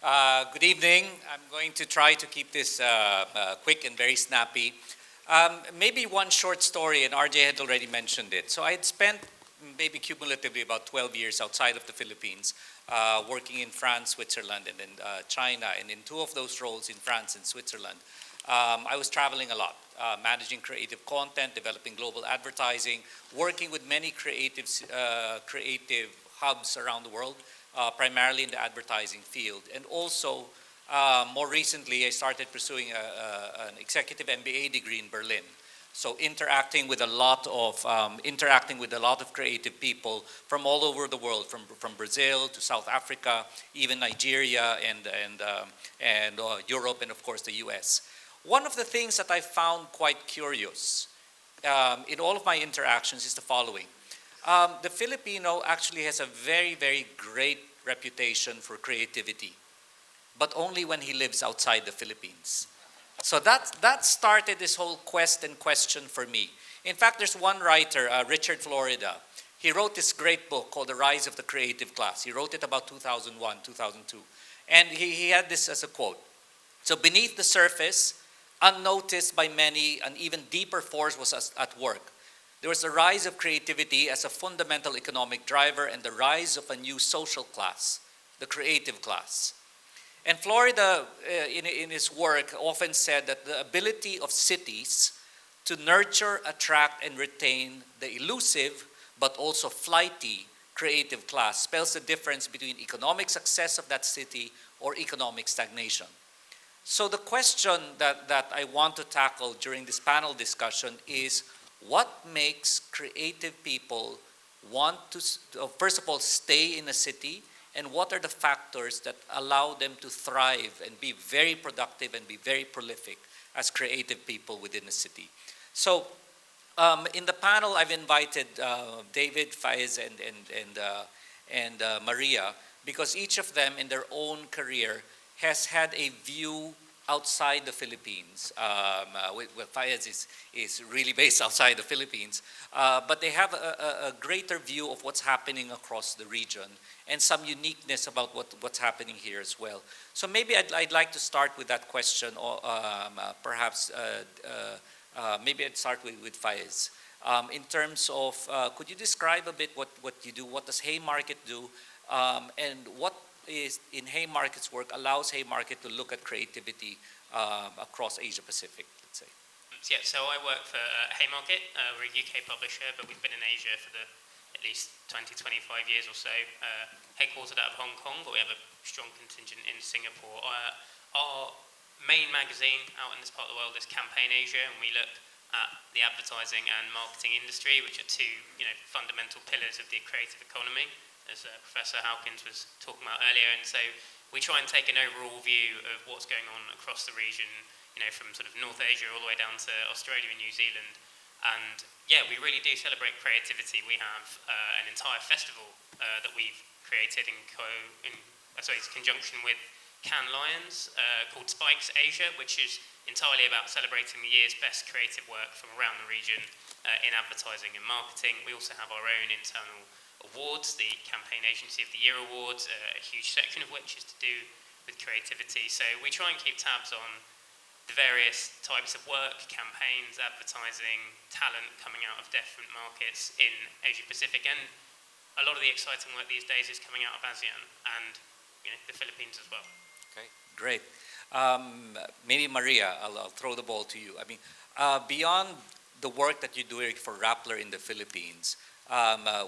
Good evening. I'm going to try to keep this quick and very snappy. Maybe one short story, and RJ had already mentioned it. So I had spent maybe cumulatively about 12 years outside of the Philippines, working in France, Switzerland, and then China. And in two of those roles in France and Switzerland, I was traveling a lot, managing creative content, developing global advertising, working with many creative hubs around the world, primarily in the advertising field. And also, more recently, I started pursuing an executive MBA degree in Berlin. So interacting with a lot of creative people from all over the world, from Brazil to South Africa, even Nigeria and Europe, and of course the U.S. One of the things that I found quite curious in all of my interactions is the following. The Filipino actually has a very, very great reputation for creativity, but only when he lives outside the Philippines. So that started this whole quest and question for me. In fact, there's one writer, Richard Florida. He wrote this great book called The Rise of the Creative Class. He wrote it about 2001, 2002. And he had this as a quote. So beneath the surface, unnoticed by many, an even deeper force was at work. There was a rise of creativity as a fundamental economic driver and the rise of a new social class, the creative class. And Florida, in his work, often said that the ability of cities to nurture, attract, and retain the elusive but also flighty creative class spells the difference between economic success of that city or economic stagnation. So the question that I want to tackle during this panel discussion is, what makes creative people want to, first of all, stay in a city, and what are the factors that allow them to thrive and be very productive and be very prolific as creative people within a city? So in the panel, I've invited David, Faaez, and Maria, because each of them in their own career has had a view outside the Philippines. Faaez is really based outside the Philippines, but they have a greater view of what's happening across the region and some uniqueness about what's happening here as well. So maybe I'd like to start with that question, or perhaps maybe I'd start with Faaez. In terms of, could you describe a bit what you do, what does Haymarket do, and what is in Haymarket's work allows Haymarket to look at creativity across Asia Pacific, let's say? Yeah, so I work for Haymarket. We're a UK publisher, but we've been in Asia for at least 20, 25 years or so. Headquartered out of Hong Kong, but we have a strong contingent in Singapore. Our main magazine out in this part of the world is Campaign Asia, and we look at the advertising and marketing industry, which are two fundamental pillars of the creative economy, as Professor Hawkins was talking about earlier. And so we try and take an overall view of what's going on across the region, from sort of North Asia all the way down to Australia and New Zealand. And yeah, we really do celebrate creativity. We have an entire festival that we've created in conjunction with Cannes Lions called Spikes Asia, which is entirely about celebrating the year's best creative work from around the region in advertising and marketing. We also have our own internal awards, the Campaign Agency of the Year Awards, a huge section of which is to do with creativity. So we try and keep tabs on the various types of work, campaigns, advertising, talent coming out of different markets in Asia Pacific, and a lot of the exciting work these days is coming out of ASEAN and the Philippines as well. Okay, great. Maybe Maria, I'll throw the ball to you. I mean, beyond the work that you're doing for Rappler in the Philippines,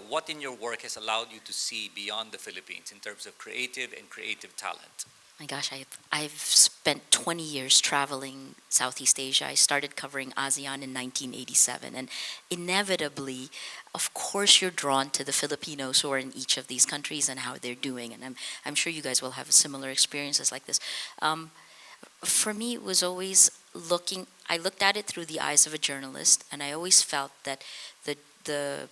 what in your work has allowed you to see beyond the Philippines in terms of creative and creative talent? My gosh, I've spent 20 years traveling Southeast Asia. I started covering ASEAN in 1987, and inevitably, of course, you're drawn to the Filipinos who are in each of these countries and how they're doing. And I'm sure you guys will have similar experiences like this. For me, it was always I looked at it through the eyes of a journalist, and I always felt that the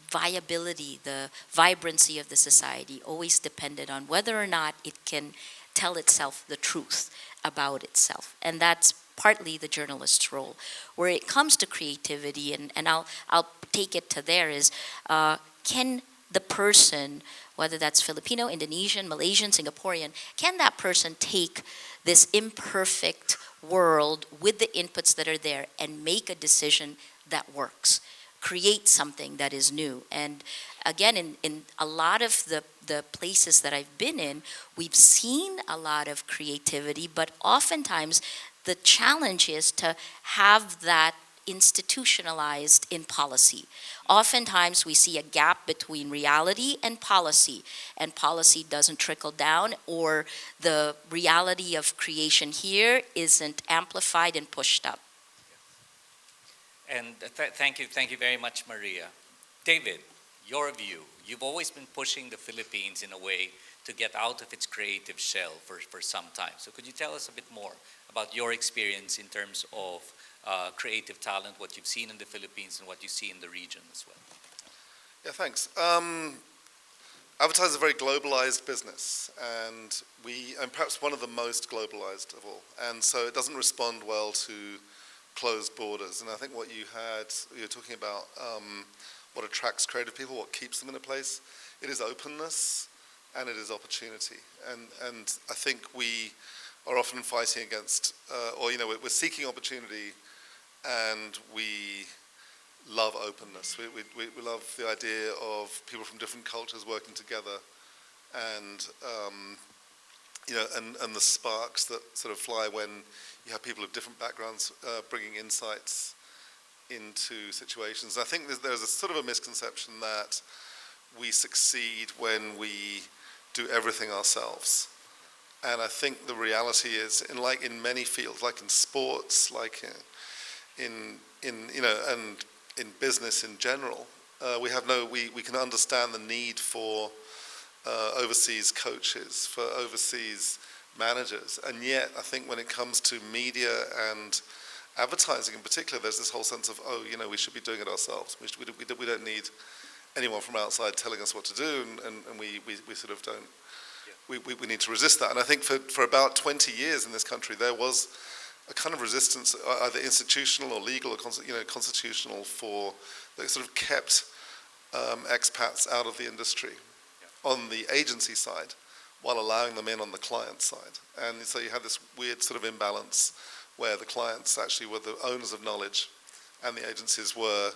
viability, the vibrancy of the society always depended on whether or not it can tell itself the truth about itself. And that's partly the journalist's role. Where it comes to creativity, and I'll take it to there, is can the person, whether that's Filipino, Indonesian, Malaysian, Singaporean, can that person take this imperfect world with the inputs that are there and make a decision that works, create something that is new? And again, in a lot of the places that I've been in, we've seen a lot of creativity, but oftentimes the challenge is to have that institutionalized in policy. Oftentimes we see a gap between reality and policy doesn't trickle down, or the reality of creation here isn't amplified and pushed up. And thank you very much, Maria. David, your view. You've always been pushing the Philippines in a way to get out of its creative shell for some time. So could you tell us a bit more about your experience in terms of creative talent, what you've seen in the Philippines and what you see in the region as well? Yeah, thanks. Advertising is a very globalized business, and perhaps one of the most globalized of all. And so it doesn't respond well to closed borders. And I think what you're talking about, what attracts creative people, what keeps them in a place, it is openness and it is opportunity. And I think we are often fighting against, we're seeking opportunity, and we love openness. We love the idea of people from different cultures working together, and and the sparks that sort of fly when you have people of different backgrounds bringing insights into situations. I think there's a sort of a misconception that we succeed when we do everything ourselves. And I think the reality is, in many fields, like in sports, like in business in general, we can understand the need for overseas coaches, for overseas managers, and yet I think when it comes to media and advertising in particular, there's this whole sense of, we should be doing it ourselves. We don't need anyone from outside telling us what to do, and we sort of don't. Yeah. We need to resist that. And I think for about 20 years in this country, there was a kind of resistance, either institutional or legal or constitutional, that sort of kept expats out of the industry on the agency side, while allowing them in on the client side. And so you had this weird sort of imbalance where the clients actually were the owners of knowledge, and the agencies were,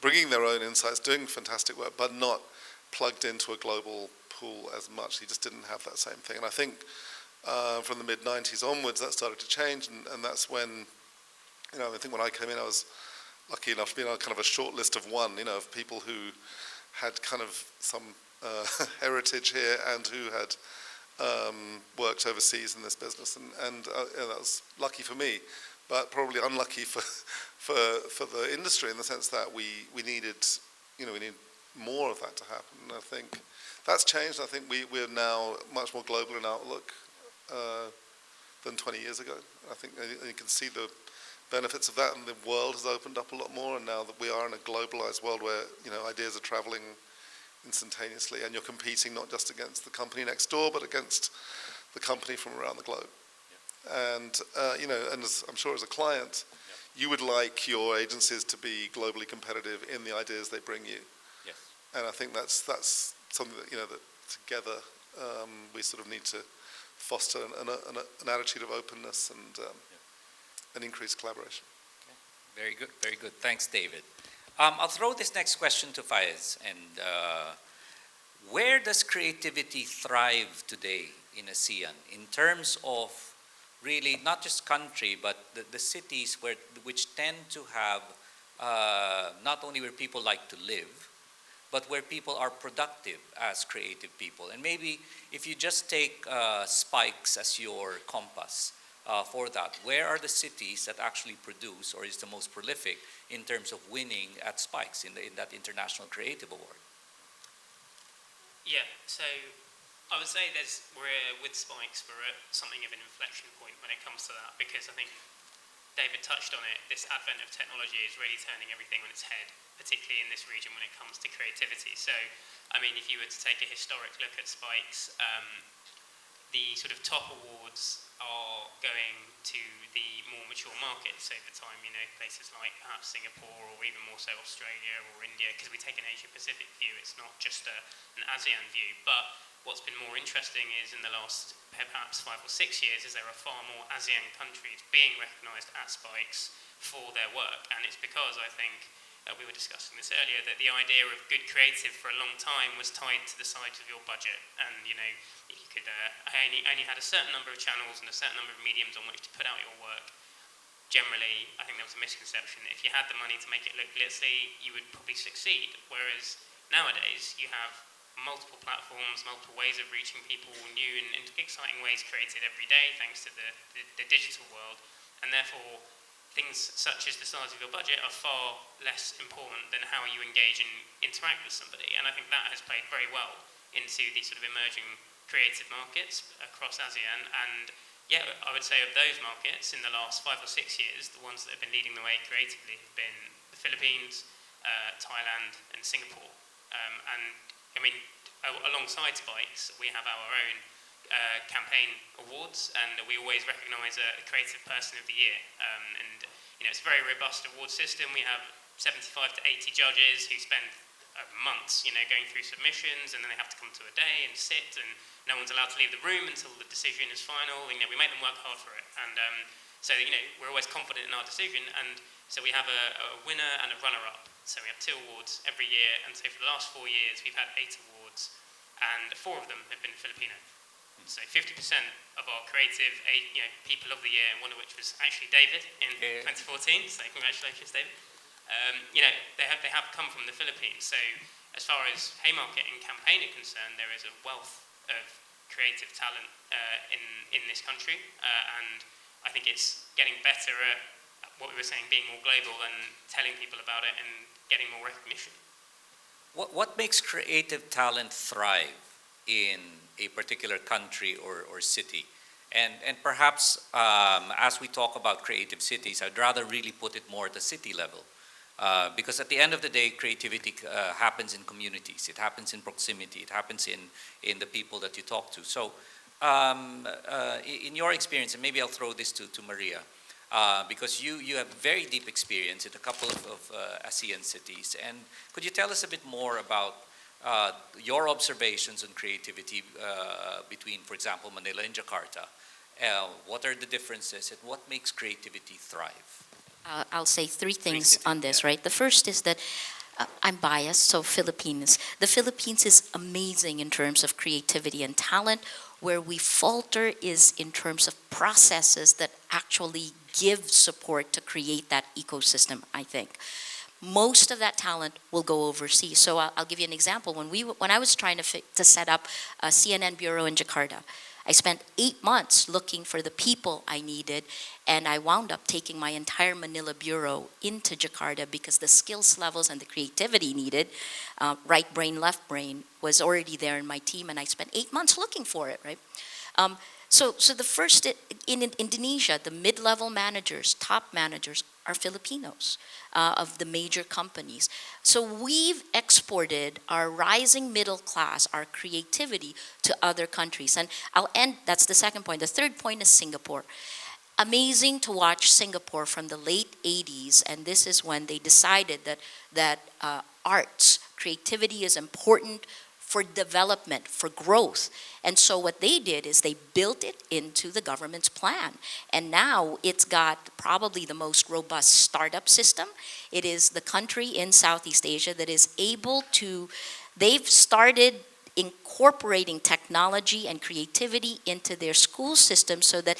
bringing their own insights, doing fantastic work, but not plugged into a global pool as much. You just didn't have that same thing. And I think from the mid-90s onwards, that started to change, and that's when, I think when I came in, I was lucky enough to be on kind of a short list of one, of people who had kind of some heritage here and who had worked overseas in this business, and that was lucky for me, but probably unlucky for the industry, in the sense that we needed, we need more of that to happen. And I think that's changed. I think we're now much more global in outlook than 20 years ago. I think you can see the benefits of that, and the world has opened up a lot more, and now that we are in a globalized world where ideas are traveling instantaneously, and you're competing not just against the company next door, but against the company from around the globe. Yeah. And and as I'm sure as a client, you would like your agencies to be globally competitive in the ideas they bring you. Yes. And I think that's something that that together we sort of need to foster an attitude of openness and increased collaboration. Okay. Very good, very good. Thanks, David. I'll throw this next question to Faaez. And where does creativity thrive today in ASEAN in terms of really not just country, but the cities which tend to have not only where people like to live, but where people are productive as creative people? And maybe if you just take spikes as your compass for that, where are the cities that actually produce or is the most prolific in terms of winning at spikes in that International Creative Award? Yeah, so I would say with Spikes, we're at something of an inflection point when it comes to that, because I think David touched on it. This advent of technology is really turning everything on its head, particularly in this region when it comes to creativity. So, I mean, if you were to take a historic look at Spikes, the sort of top awards are going to the more mature markets over time, you know, places like perhaps Singapore or even more so Australia or India, because we take an Asia-Pacific view, it's not just an ASEAN view. But what's been more interesting is in the last perhaps 5 or 6 years is there are far more ASEAN countries being recognised at Spikes for their work, and it's because I think we were discussing this earlier, that the idea of good creative for a long time was tied to the size of your budget. And, you know, if you could only had a certain number of channels and a certain number of mediums on which to put out your work, generally, I think there was a misconception that if you had the money to make it look glitzy, you would probably succeed. Whereas nowadays, you have multiple platforms, multiple ways of reaching people, new and exciting ways created every day thanks to the digital world. And therefore, things such as the size of your budget are far less important than how you engage and interact with somebody. And I think that has played very well into these sort of emerging creative markets across ASEAN. And yeah, I would say of those markets in the last 5 or 6 years, the ones that have been leading the way creatively have been the Philippines, Thailand and Singapore. And I mean, alongside Spikes, we have our own campaign awards, and we always recognise a creative person of the year. And you know, it's a very robust award system. We have 75 to 80 judges who spend months, you know, going through submissions, and then they have to come to a day and sit, and no one's allowed to leave the room until the decision is final. You know, we make them work hard for it, and so you know, we're always confident in our decision. And so we have a winner and a runner-up. So we have 2 awards every year, and so for the last 4 years, we've had 8 awards, and 4 of them have been Filipino. So 50% of our creative, you know, people of the year, one of which was actually David in 2014. So congratulations, David. You know, they have come from the Philippines. So as far as Haymarket and campaign are concerned, there is a wealth of creative talent in this country, and I think it's getting better at what we were saying, being more global and telling people about it and getting more recognition. What makes creative talent thrive in a particular country or city? And perhaps as we talk about creative cities, I'd rather really put it more at the city level. Because at the end of the day, creativity happens in communities. It happens in proximity. It happens in the people that you talk to. So in your experience, and maybe I'll throw this to Maria, because you have very deep experience in a couple of ASEAN cities. And could you tell us a bit more about your observations on creativity between, for example, Manila and Jakarta? What are the differences, and what makes creativity thrive? I'll say 3 things on this, right? The first is that I'm biased, so Philippines. The Philippines is amazing in terms of creativity and talent. Where we falter is in terms of processes that actually give support to create that ecosystem, I think. Most of that talent will go overseas. So I'll give you an example. When I was trying to set up a CNN bureau in Jakarta, I spent 8 months looking for the people I needed, and I wound up taking my entire Manila bureau into Jakarta because the skills levels and the creativity needed, right brain, left brain, was already there in my team, and I spent 8 months looking for it, right? So the first, in Indonesia, the mid-level managers, top managers, are Filipinos of the major companies. So we've exported our rising middle class, our creativity, to other countries. And I'll end, that's the second point. The third point is Singapore. Amazing to watch Singapore from the late 80s, and this is when they decided that arts, creativity is important for development, for growth. And so what they did is they built it into the government's plan. And now it's got probably the most robust startup system. It is the country in Southeast Asia that is able to, they've started incorporating technology and creativity into their school system so that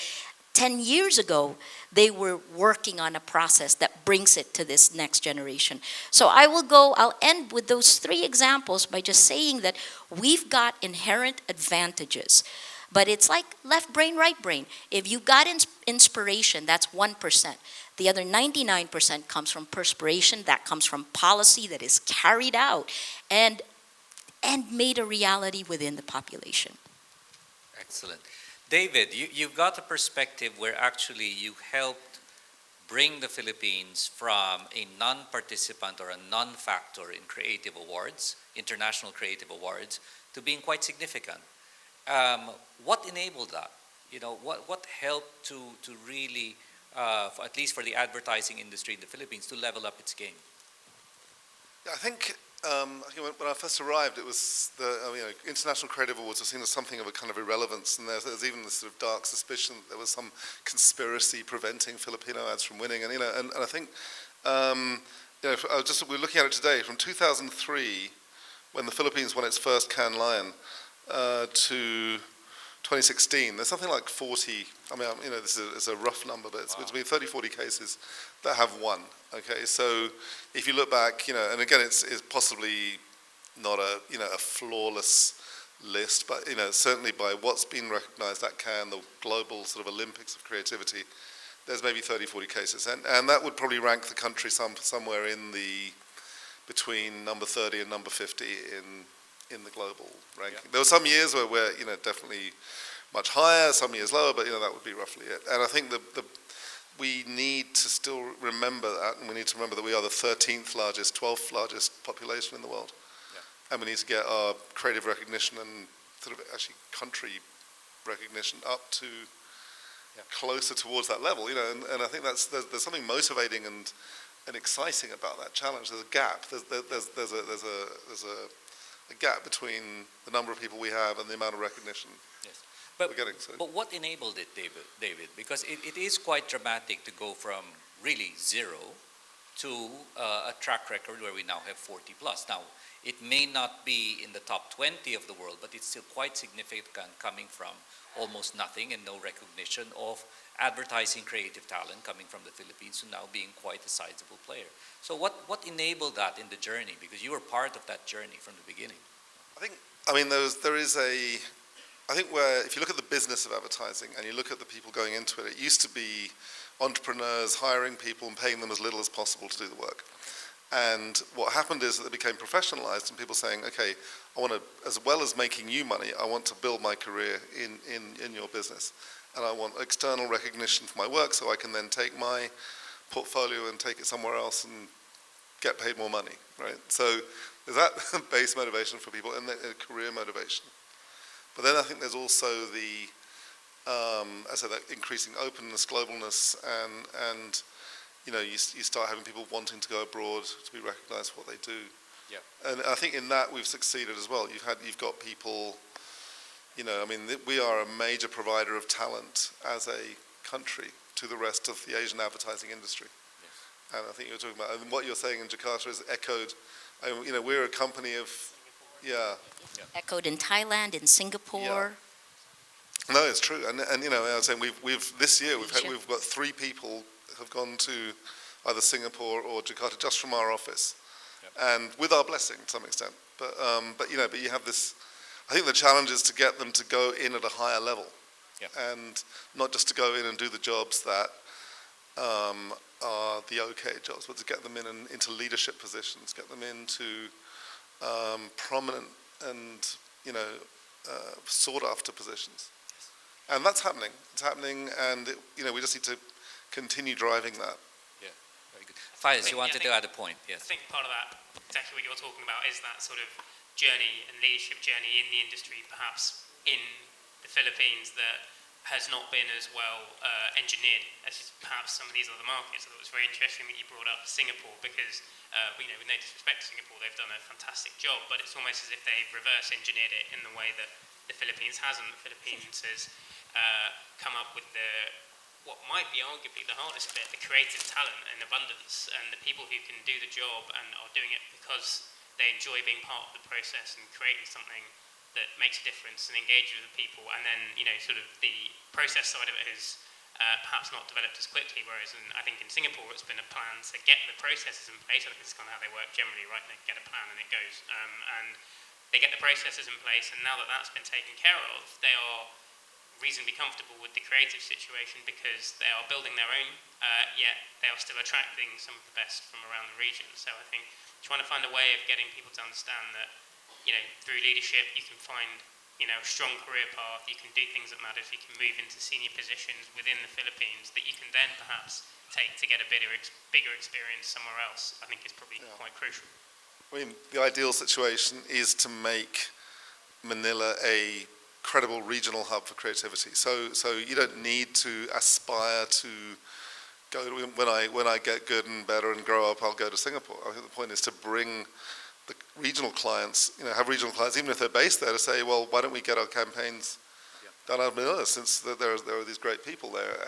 10 years ago, they were working on a process that brings it to this next generation. So I'll end with those 3 examples by just saying that we've got inherent advantages. But it's like left brain, right brain. If you've got inspiration, that's 1%. The other 99% comes from perspiration, that comes from policy that is carried out and made a reality within the population. Excellent. David, you've got a perspective where actually you helped bring the Philippines from a non-participant or a non-factor in creative awards, international creative awards, to being quite significant. What enabled that? What helped to really, at least for the advertising industry in the Philippines, to level up its game? Yeah, I think when I first arrived, it was International Creative Awards were seen as something of a kind of irrelevance, and there's even this sort of dark suspicion that there was some conspiracy preventing Filipino ads from winning, and I think we're looking at it today from 2003, when the Philippines won its first Cannes Lion, to 2016, there's something like 40, this is a rough number, but it's between 30, 40 cases that have won, okay? So if you look back, and again, it's possibly not a flawless list, but, certainly by what's been recognized at Cannes, the global sort of Olympics of creativity, there's maybe 30, 40 cases. And that would probably rank the country somewhere between number 30 and number 50 in the global ranking. Yeah. There were some years where we're definitely much higher, some years lower, but that would be roughly it. And I think we need to still remember that, and we need to remember that we are the 13th largest, 12th largest population in the world. Yeah. And we need to get our creative recognition and sort of actually country recognition up to closer towards that level, and I think there's something motivating and exciting about that challenge. There's a gap. There's a gap between the number of people we have and the amount of recognition. Yes, but what enabled it, David? Because it is quite dramatic to go from really zero to a track record where we now have 40 plus. Now, it may not be in the top 20 of the world, but it's still quite significant, coming from almost nothing and no recognition of advertising creative talent coming from the Philippines to now being quite a sizable player. So what enabled that in the journey? Because you were part of that journey from the beginning. I think where, if you look at the business of advertising and you look at the people going into it, it used to be entrepreneurs hiring people and paying them as little as possible to do the work. And what happened is that it became professionalized, and people saying, okay, I want to, as well as making you money, I want to build my career in your business. And I want external recognition for my work, so I can then take my portfolio and take it somewhere else and get paid more money, right? So there's that base motivation for people, and a career motivation. But then I think there's also that increasing openness, globalness, and you start having people wanting to go abroad to be recognized for what they do. Yeah. And I think in that we've succeeded as well. You've got people, we are a major provider of talent as a country to the rest of the Asian advertising industry. Yes. And I think you're talking about, and what you're saying in Jakarta is echoed. We're a company of, echoed in Thailand, in Singapore. Yeah. No, it's true. And I was saying this year we've got 3 people have gone to either Singapore or Jakarta just from our office, and with our blessing to some extent. But you have this. I think the challenge is to get them to go in at a higher level, and not just to go in and do the jobs that are the okay jobs, but to get them into leadership positions, get them into prominent and sought after positions, and that's happening. It's happening, and we just need to continue driving that. Yeah, very good. Faaez, you wanted to add a point, yes. I think part of that, exactly what you're talking about, is that sort of journey and leadership journey in the industry, perhaps in the Philippines, that has not been as well engineered as perhaps some of these other markets. I thought it was very interesting that you brought up Singapore, because with no disrespect to Singapore, they've done a fantastic job, but it's almost as if they've reverse engineered it in the way that the Philippines hasn't. The Philippines has come up with what might be arguably the hardest bit, the creative talent in abundance, and the people who can do the job and are doing it because they enjoy being part of the process and creating something that makes a difference and engages with people. And then, sort of the process side of it is perhaps not developed as quickly, whereas I think in Singapore it's been a plan to get the processes in place. I think this is kind of how they work generally, right? They get a plan and it goes. And they get the processes in place, and now that that's been taken care of, they are reasonably comfortable with the creative situation because they are building their own, yet they are still attracting some of the best from around the region. So I think trying to find a way of getting people to understand that, through leadership you can find, a strong career path, you can do things that matter, you can move into senior positions within the Philippines that you can then perhaps take to get a bigger experience somewhere else, I think is probably quite crucial. I mean, the ideal situation is to make Manila a credible regional hub for creativity. So you don't need to aspire to go to, when I get good and better and grow up, I'll go to Singapore. I think the point is to bring the regional clients, have regional clients, even if they're based there, to say, well, why don't we get our campaigns done out of Manila, since there are these great people there,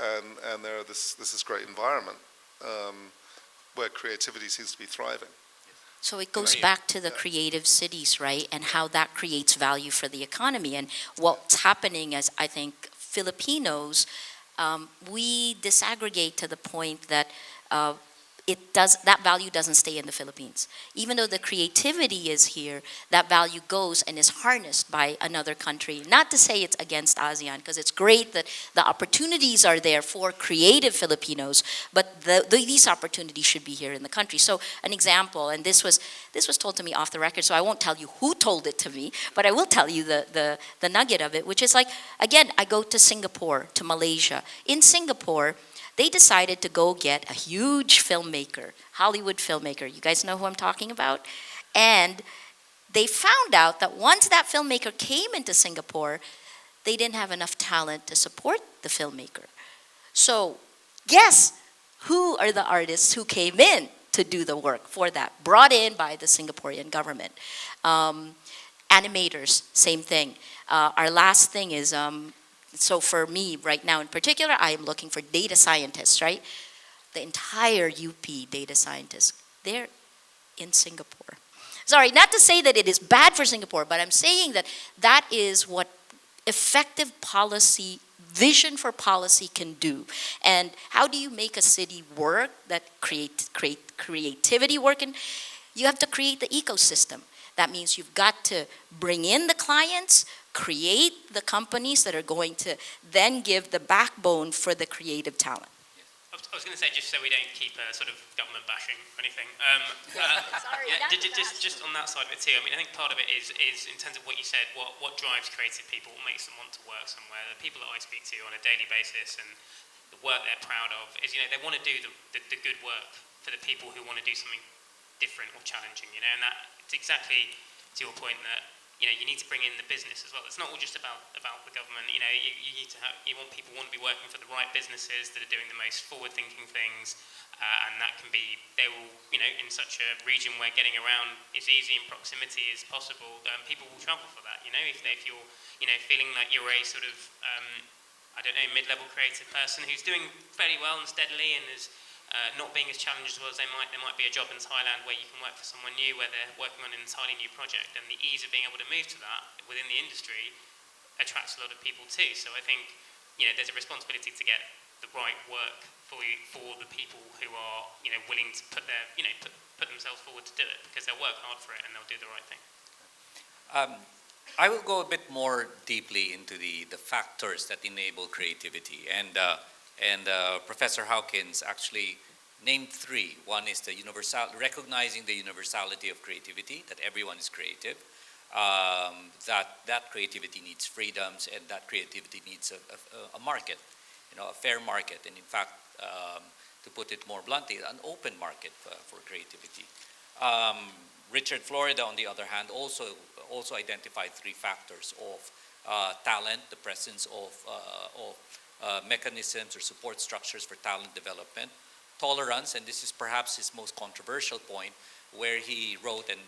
and there are this great environment where creativity seems to be thriving. So it goes back to the creative cities, right? And how that creates value for the economy. And what's happening is, I think, Filipinos, we disaggregate to the point that that value doesn't stay in the Philippines. Even though the creativity is here, that value goes and is harnessed by another country. Not to say it's against ASEAN, because it's great that the opportunities are there for creative Filipinos, but these opportunities should be here in the country. So an example, and this was told to me off the record, so I won't tell you who told it to me, but I will tell you the nugget of it, which is like, again, I go to Singapore, to Malaysia. In Singapore, they decided to go get a huge filmmaker, Hollywood filmmaker. You guys know who I'm talking about? And they found out that once that filmmaker came into Singapore, they didn't have enough talent to support the filmmaker. So guess who are the artists who came in to do the work for that, brought in by the Singaporean government? Animators, same thing. Our last thing is, so for me right now in particular, I am looking for data scientists, right? The entire UP data scientists, they're in Singapore. Sorry, not to say that it is bad for Singapore, but I'm saying that that is what effective policy, vision for policy can do. And how do you make a city work that create creativity work? And you have to create the ecosystem. That means you've got to bring in the clients, create the companies that are going to then give the backbone for the creative talent. I was going to say, just so we don't keep sort of government bashing or anything. Sorry, just on that side of it too. I mean, I think part of it is in terms of what you said, what drives creative people, what makes them want to work somewhere. The people that I speak to on a daily basis and the work they're proud of is, they want to do the good work for the people who want to do something different or challenging, and that it's exactly to your point that you need to bring in the business as well. It's not all just about the government. You need to want people want to be working for the right businesses that are doing the most forward-thinking things, and that can be they will in such a region where getting around is easy and proximity is possible. People will travel for that. If you're feeling like you're a sort of mid-level creative person who's doing fairly well and steadily and is not being as challenged as well as they might. There might be a job in Thailand where you can work for someone new, where they're working on an entirely new project, and the ease of being able to move to that within the industry attracts a lot of people too. So I think there's a responsibility to get the right work for the people who are willing to put their put themselves forward to do it, because they'll work hard for it and they'll do the right thing. I will go a bit more deeply into the factors that enable creativity, and Professor Hawkins actually named three. One is recognizing the universality of creativity, that everyone is creative, that creativity needs freedoms, and that creativity needs a market, a fair market, and in fact, to put it more bluntly, an open market for creativity. Richard Florida, on the other hand, also identified three factors of talent, the presence of mechanisms or support structures for talent development, tolerance, and this is perhaps his most controversial point, where he wrote, and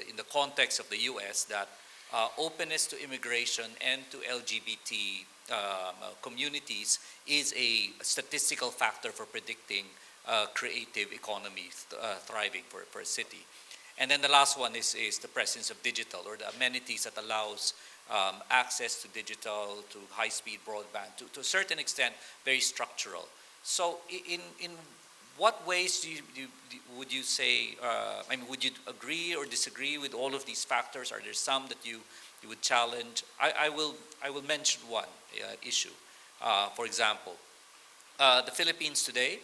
in the context of the U.S., that openness to immigration and to LGBT communities is a statistical factor for predicting creative economies thriving for a city. And then the last one is the presence of digital, or the amenities that allows access to digital, to high-speed broadband, to a certain extent, very structural. So in what ways would you say, would you agree or disagree with all of these factors? Are there some that you would challenge? I will mention one issue. For example, the Philippines today,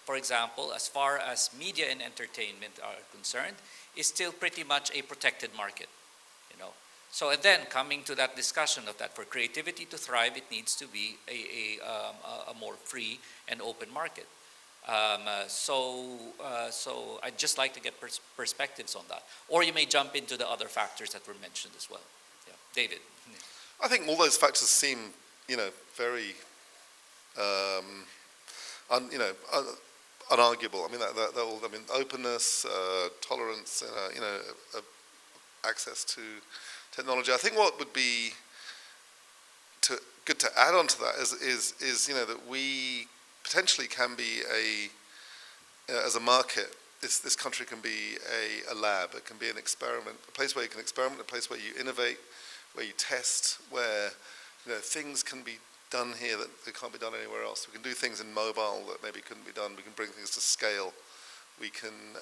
for example, as far as media and entertainment are concerned, is still pretty much a protected market, So and then coming to that discussion of that, for creativity to thrive, it needs to be a more free and open market. So I'd just like to get perspectives on that. Or you may jump into the other factors that were mentioned as well. Yeah, David. I think all those factors seem, very, unarguable. I mean, that all, openness, tolerance, access to technology. I think what would be good to add on to that is that we potentially can be as a market, this country can be a lab. It can be an experiment, a place where you can experiment, a place where you innovate, where you test, where things can be done here that they can't be done anywhere else. We can do things in mobile that maybe couldn't be done. We can bring things to scale. We can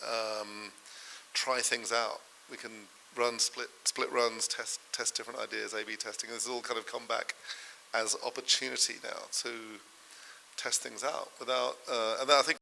try things out. We can run split runs, test different ideas, A/B testing. This has all kind of come back as opportunity now to test things out without. And I think